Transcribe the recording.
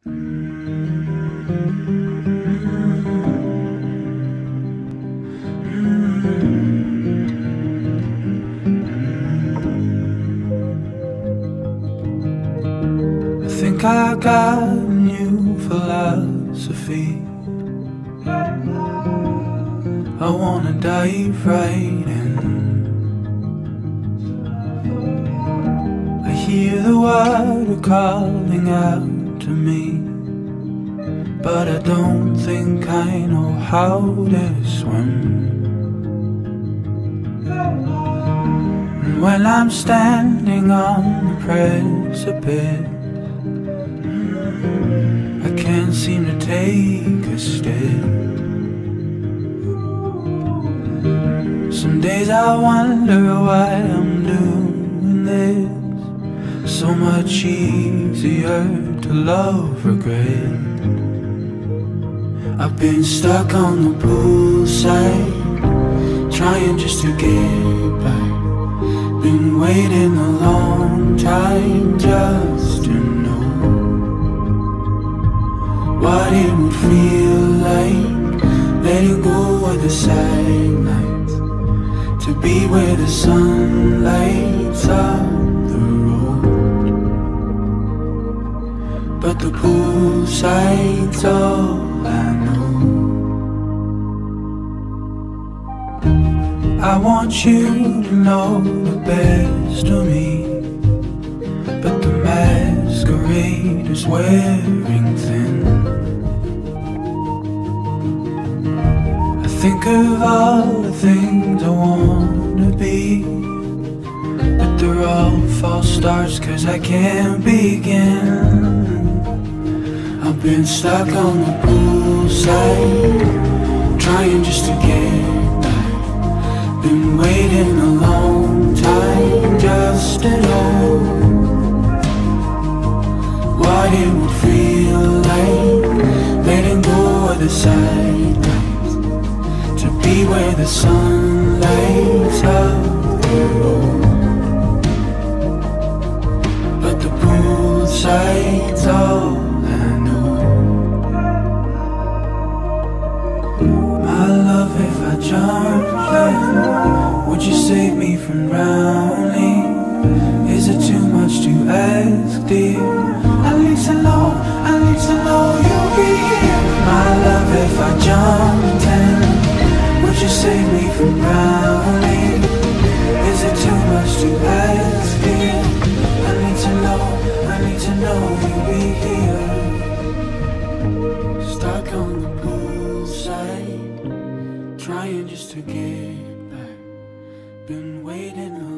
I think I got a new philosophy. I wanna dive right in. I hear the water calling out to me, but I don't think I know how to swim. And when I'm standing on the precipice, I can't seem to take a step. Some days I wonder why I'm doing this. So much easier to love regret. I've been stuck on the poolside, trying just to get back. Been waiting a long time just to know what it would feel like, letting go of the sad nights, to be where the sun lights up the road. But the poolside's all I know. I want you to know the best of me, but the masquerade is wearing thin. I think of all the things I wanna be, but they're all false starts 'cause I can't begin. I've been stuck on the poolside, trying just to get back. Been waiting a long time just to know what it would feel like, letting go of the sidelines, to be where the sun lights up the road. But the poolside's all I know. My love, if I jumped in, would you save me from drowning? Is it too much to ask, dear? I need to know you'll be here. My love, if I jumped in, would you save me from drowning? Is it too much to ask, dear? I need to know you'll be here. Stuck on the poolside, trying just to get back. Been waiting a